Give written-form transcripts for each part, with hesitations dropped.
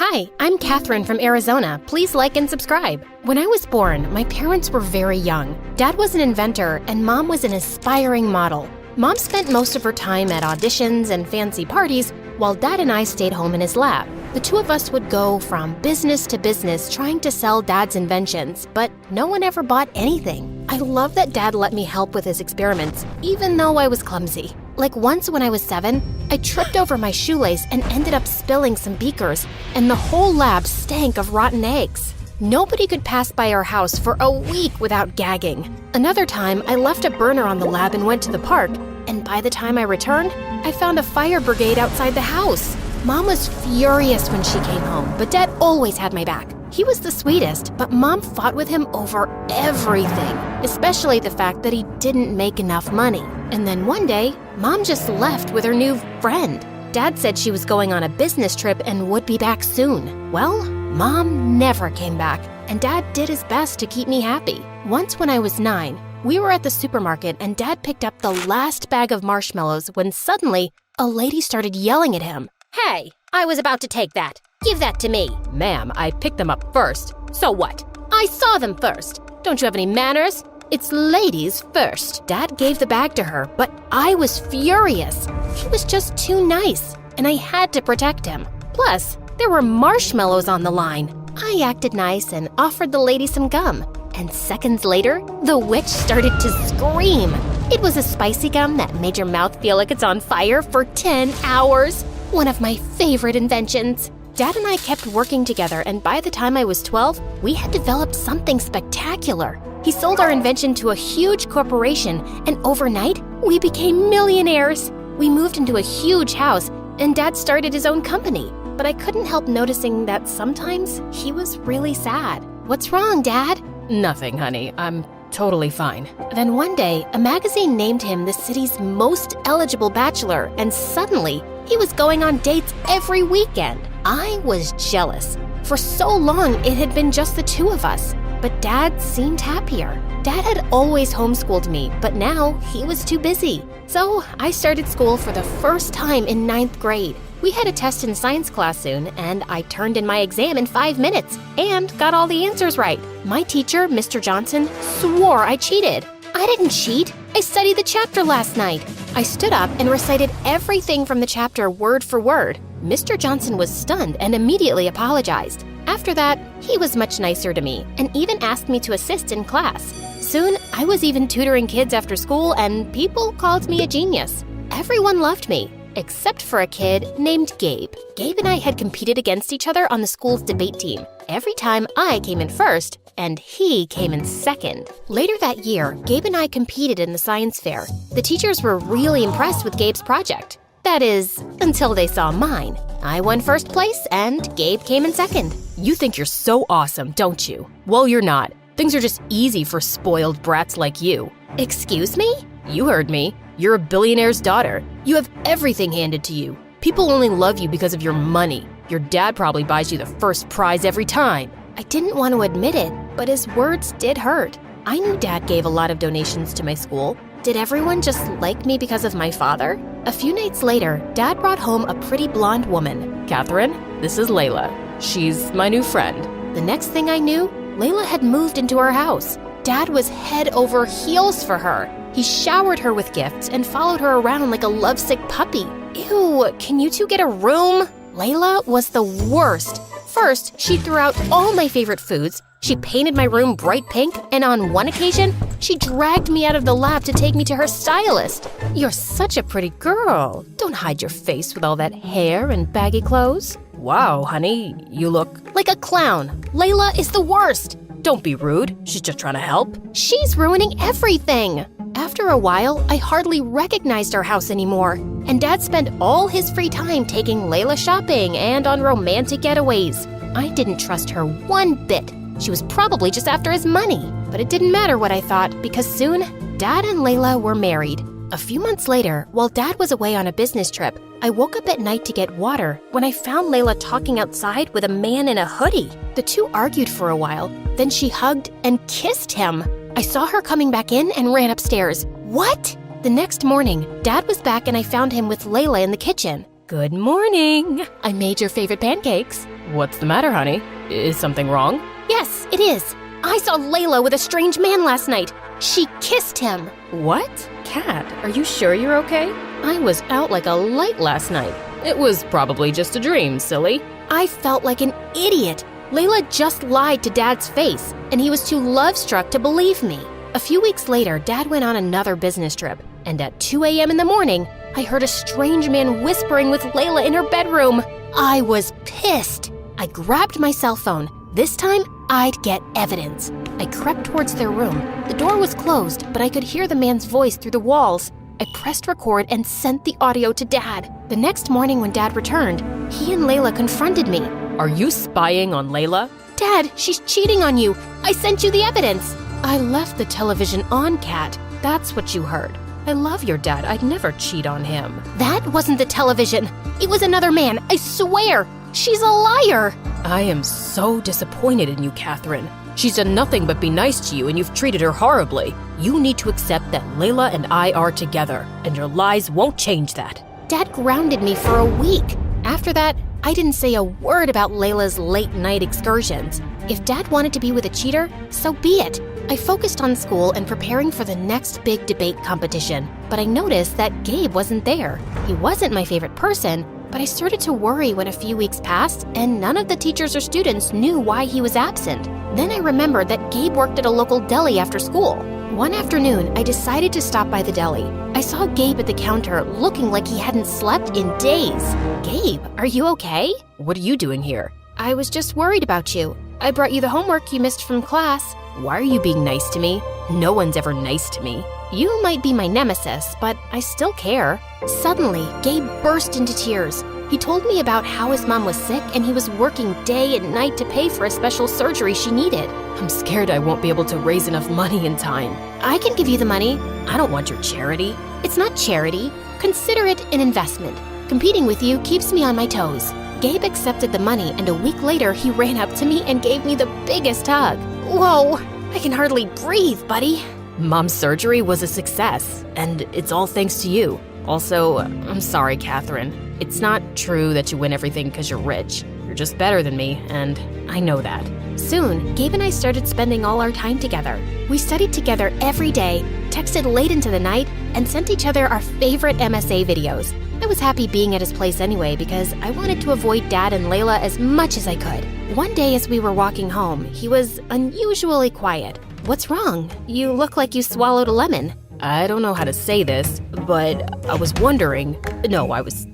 Hi, I'm Catherine from Arizona. Please like and subscribe. When I was born, my parents were very young. Dad was an inventor and Mom was an aspiring model. Mom spent most of her time at auditions and fancy parties, while Dad and I stayed home in his lab. The two of us would go from business to business trying to sell Dad's inventions, but no one ever bought anything. I love that Dad let me help with his experiments, even though I was clumsy. Like once when I was 7, I tripped over my shoelace and ended up spilling some beakers, and the whole lab stank of rotten eggs. Nobody could pass by our house for a week without gagging. Another time, I left a burner on the lab and went to the park, and by the time I returned, I found a fire brigade outside the house. Mom was furious when she came home, but Dad always had my back. He was the sweetest, but Mom fought with him over everything, especially the fact that he didn't make enough money. And then one day, Mom just left with her new friend. Dad said she was going on a business trip and would be back soon. Well, Mom never came back, and Dad did his best to keep me happy. Once when I was 9, we were at the supermarket and Dad picked up the last bag of marshmallows when suddenly a lady started yelling at him. "Hey, I was about to take that. Give that to me." "Ma'am, I picked them up first." "So what? I saw them first. Don't you have any manners? It's ladies first." Dad gave the bag to her, but I was furious. He was just too nice, and I had to protect him. Plus, there were marshmallows on the line. I acted nice and offered the lady some gum. And seconds later, the witch started to scream. It was a spicy gum that made your mouth feel like it's on fire for 10 hours. One of my favorite inventions. Dad and I kept working together, and by the time I was 12, we had developed something spectacular. He sold our invention to a huge corporation, and overnight, we became millionaires. We moved into a huge house, and Dad started his own company. But I couldn't help noticing that sometimes he was really sad. "What's wrong, Dad?" "Nothing, honey. I'm totally fine." Then one day, a magazine named him the city's most eligible bachelor, and suddenly, he was going on dates every weekend. I was jealous. For so long, it had been just the two of us, but Dad seemed happier. Dad had always homeschooled me, but now he was too busy. So I started school for the first time in 9th grade. We had a test in science class soon, and I turned in my exam in 5 minutes and got all the answers right. My teacher, Mr. Johnson, swore I cheated. I didn't cheat. I studied the chapter last night. I stood up and recited everything from the chapter word for word. Mr. Johnson was stunned and immediately apologized. After that, he was much nicer to me and even asked me to assist in class. Soon, I was even tutoring kids after school, and people called me a genius. Everyone loved me, except for a kid named Gabe. Gabe and I had competed against each other on the school's debate team. Every time I came in first, and he came in second. Later that year, Gabe and I competed in the science fair. The teachers were really impressed with Gabe's project. That is, until they saw mine. I won first place, and Gabe came in second. You think you're so awesome, don't you? Well, you're not. Things are just easy for spoiled brats like you. Excuse me? You heard me. You're a billionaire's daughter. You have everything handed to you. People only love you because of your money. Your dad probably buys you the first prize every time. I didn't want to admit it, but his words did hurt. I knew Dad gave a lot of donations to my school. Did everyone just like me because of my father? A few nights later, Dad brought home a pretty blonde woman. "Catherine, this is Layla. She's my new friend." The next thing I knew, Layla had moved into our house. Dad was head over heels for her. He showered her with gifts and followed her around like a lovesick puppy. Ew, can you two get a room? Layla was the worst. First, she threw out all my favorite foods, she painted my room bright pink, and on one occasion, she dragged me out of the lab to take me to her stylist. "You're such a pretty girl. Don't hide your face with all that hair and baggy clothes." "Wow, honey, you look..." "Like a clown. Layla is the worst." "Don't be rude. She's just trying to help." "She's ruining everything." After a while, I hardly recognized our house anymore, and Dad spent all his free time taking Layla shopping and on romantic getaways. I didn't trust her one bit. She was probably just after his money. But it didn't matter what I thought, because soon, Dad and Layla were married. A few months later, while Dad was away on a business trip, I woke up at night to get water when I found Layla talking outside with a man in a hoodie. The two argued for a while, then she hugged and kissed him. I saw her coming back in and ran upstairs. What? The next morning, Dad was back and I found him with Layla in the kitchen. Good morning. I made your favorite pancakes. What's the matter, honey? Is something wrong? Yes, it is. I saw Layla with a strange man last night. She kissed him. What? Kat, are you sure you're okay? I was out like a light last night. It was probably just a dream, silly. I felt like an idiot. Layla just lied to Dad's face, and he was too love-struck to believe me. A few weeks later, Dad went on another business trip, and at 2 a.m. in the morning, I heard a strange man whispering with Layla in her bedroom. I was pissed. I grabbed my cell phone. This time, I'd get evidence. I crept towards their room. The door was closed, but I could hear the man's voice through the walls. I pressed record and sent the audio to Dad. The next morning when Dad returned, he and Layla confronted me. Are you spying on Layla? Dad, she's cheating on you. I sent you the evidence. I left the television on, Kat. That's what you heard. I love your dad. I'd never cheat on him. That wasn't the television. It was another man, I swear. She's a liar. I am so disappointed in you, Catherine. She's done nothing but be nice to you, and you've treated her horribly. You need to accept that Layla and I are together, and your lies won't change that. Dad grounded me for a week. After that, I didn't say a word about Layla's late-night excursions. If Dad wanted to be with a cheater, so be it. I focused on school and preparing for the next big debate competition, but I noticed that Gabe wasn't there. He wasn't my favorite person, but I started to worry when a few weeks passed and none of the teachers or students knew why he was absent. Then I remembered that Gabe worked at a local deli after school. One afternoon, I decided to stop by the deli. I saw Gabe at the counter looking like he hadn't slept in days. Gabe, are you okay? What are you doing here? I was just worried about you. I brought you the homework you missed from class. Why are you being nice to me? No one's ever nice to me. You might be my nemesis, but I still care. Suddenly, Gabe burst into tears. He told me about how his mom was sick and he was working day and night to pay for a special surgery she needed. I'm scared I won't be able to raise enough money in time. I can give you the money. I don't want your charity. It's not charity. Consider it an investment. Competing with you keeps me on my toes. Gabe accepted the money, and a week later, he ran up to me and gave me the biggest hug. Whoa, I can hardly breathe, buddy. Mom's surgery was a success, and it's all thanks to you. Also, I'm sorry, Catherine. It's not true that you win everything because you're rich. You're just better than me, and I know that. Soon, Gabe and I started spending all our time together. We studied together every day, texted late into the night, and sent each other our favorite MSA videos. I was happy being at his place anyway because I wanted to avoid Dad and Layla as much as I could. One day as we were walking home, he was unusually quiet. What's wrong? You look like you swallowed a lemon. I don't know how to say this, but I was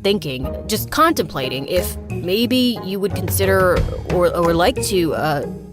thinking, just contemplating if maybe you would consider or like to,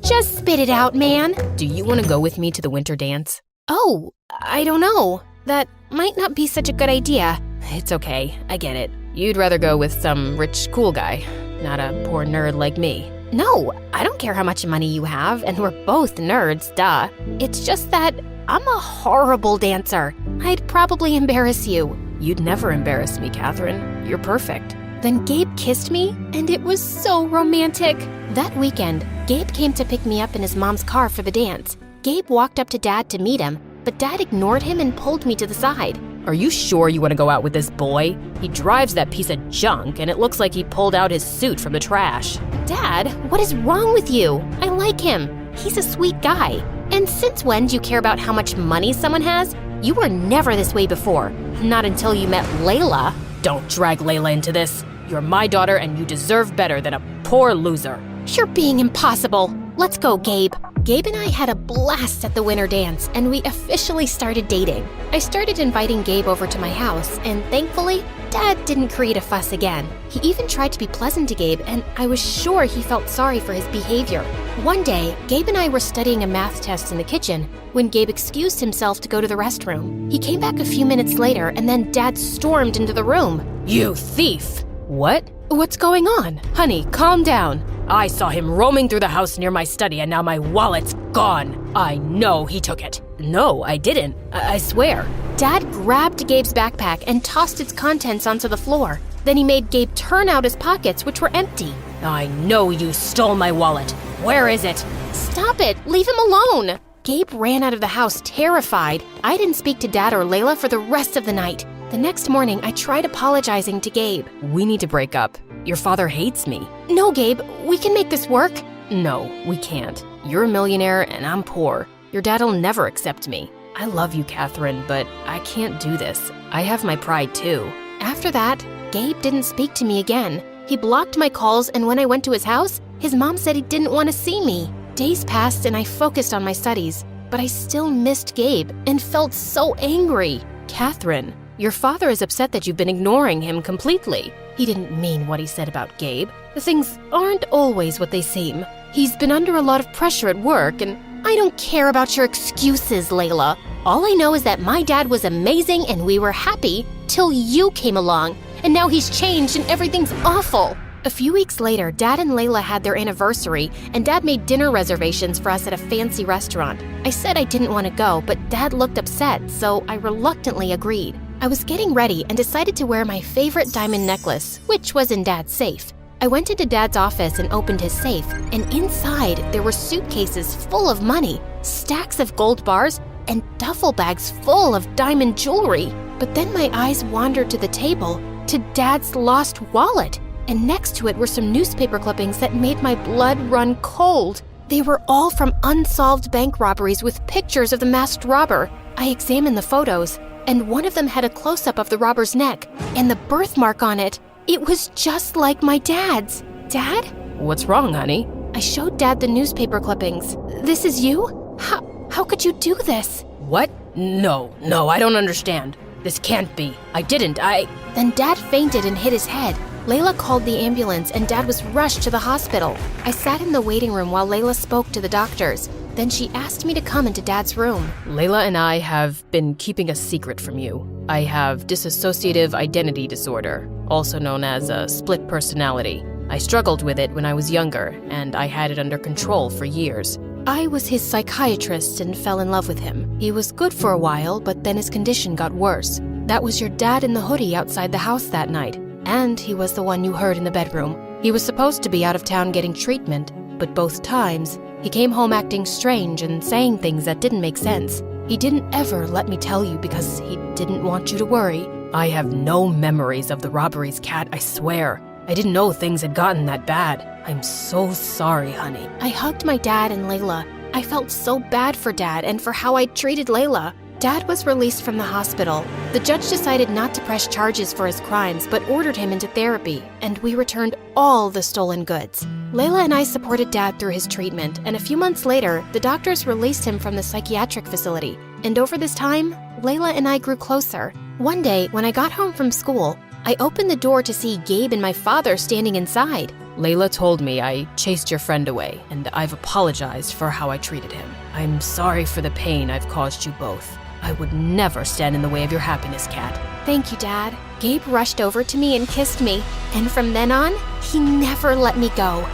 Just spit it out, man. Do you want to go with me to the winter dance? Oh, I don't know. That might not be such a good idea. It's okay, I get it. You'd rather go with some rich, cool guy, not a poor nerd like me. No, I don't care how much money you have, and we're both nerds, duh. It's just that I'm a horrible dancer. I'd probably embarrass you. You'd never embarrass me, Catherine. You're perfect. Then Gabe kissed me, and it was so romantic. That weekend, Gabe came to pick me up in his mom's car for the dance. Gabe walked up to Dad to meet him, but Dad ignored him and pulled me to the side. Are you sure you want to go out with this boy? He drives that piece of junk, and it looks like he pulled out his suit from the trash. Dad, what is wrong with you? I like him. He's a sweet guy. And since when do you care about how much money someone has? You were never this way before. Not until you met Layla. Don't drag Layla into this. You're my daughter, and you deserve better than a poor loser. You're being impossible. Let's go, Gabe. Gabe and I had a blast at the winter dance, and we officially started dating. I started inviting Gabe over to my house, and thankfully, Dad didn't create a fuss again. He even tried to be pleasant to Gabe, and I was sure he felt sorry for his behavior. One day, Gabe and I were studying a math test in the kitchen when Gabe excused himself to go to the restroom. He came back a few minutes later, and then Dad stormed into the room. You thief! What? What's going on? Honey, calm down. I saw him roaming through the house near my study, and now my wallet's gone. I know he took it. No, I didn't. I swear. Dad grabbed Gabe's backpack and tossed its contents onto the floor. Then he made Gabe turn out his pockets, which were empty. I know you stole my wallet. Where is it? Stop it! Leave him alone! Gabe ran out of the house terrified. I didn't speak to Dad or Layla for the rest of the night. The next morning, I tried apologizing to Gabe. We need to break up. Your father hates me. No, Gabe, we can make this work. No, we can't. You're a millionaire and I'm poor. Your dad'll never accept me. I love you, Catherine, but I can't do this. I have my pride too. After that, Gabe didn't speak to me again. He blocked my calls, and when I went to his house, his mom said he didn't want to see me. Days passed and I focused on my studies, but I still missed Gabe and felt so angry. Catherine, your father is upset that you've been ignoring him completely. He didn't mean what he said about Gabe. The things aren't always what they seem. He's been under a lot of pressure at work, and I don't care about your excuses, Layla. All I know is that my dad was amazing and we were happy till you came along, and now he's changed and everything's awful. A few weeks later, Dad and Layla had their anniversary, and Dad made dinner reservations for us at a fancy restaurant. I said I didn't want to go, but Dad looked upset, so I reluctantly agreed. I was getting ready and decided to wear my favorite diamond necklace, which was in Dad's safe. I went into Dad's office and opened his safe, and inside there were suitcases full of money, stacks of gold bars, and duffel bags full of diamond jewelry. But then my eyes wandered to the table, to Dad's lost wallet, and next to it were some newspaper clippings that made my blood run cold. They were all from unsolved bank robberies with pictures of the masked robber. I examined the photos, and one of them had a close-up of the robber's neck, and the birthmark on it. It was just like my dad's. Dad? What's wrong, honey? I showed Dad the newspaper clippings. This is you? How could you do this? What? No, I don't understand. This can't be. I didn't. Then Dad fainted and hit his head. Layla called the ambulance and Dad was rushed to the hospital. I sat in the waiting room while Layla spoke to the doctors. Then she asked me to come into Dad's room. Layla and I have been keeping a secret from you. I have dissociative identity disorder, also known as a split personality. I struggled with it when I was younger, and I had it under control for years. I was his psychiatrist and fell in love with him. He was good for a while, but then his condition got worse. That was your dad in the hoodie outside the house that night, and he was the one you heard in the bedroom. He was supposed to be out of town getting treatment, but both times, he came home acting strange and saying things that didn't make sense. He didn't ever let me tell you because he didn't want you to worry. I have no memories of the robberies, Kat, I swear. I didn't know things had gotten that bad. I'm so sorry, honey. I hugged my dad and Layla. I felt so bad for Dad and for how I'd treated Layla. Dad was released from the hospital. The judge decided not to press charges for his crimes, but ordered him into therapy, and we returned all the stolen goods. Layla and I supported Dad through his treatment, and a few months later, the doctors released him from the psychiatric facility. And over this time, Layla and I grew closer. One day, when I got home from school, I opened the door to see Gabe and my father standing inside. Layla told me I chased your friend away, and I've apologized for how I treated him. I'm sorry for the pain I've caused you both. I would never stand in the way of your happiness, Kat. Thank you, Dad. Gabe rushed over to me and kissed me, and from then on, he never let me go.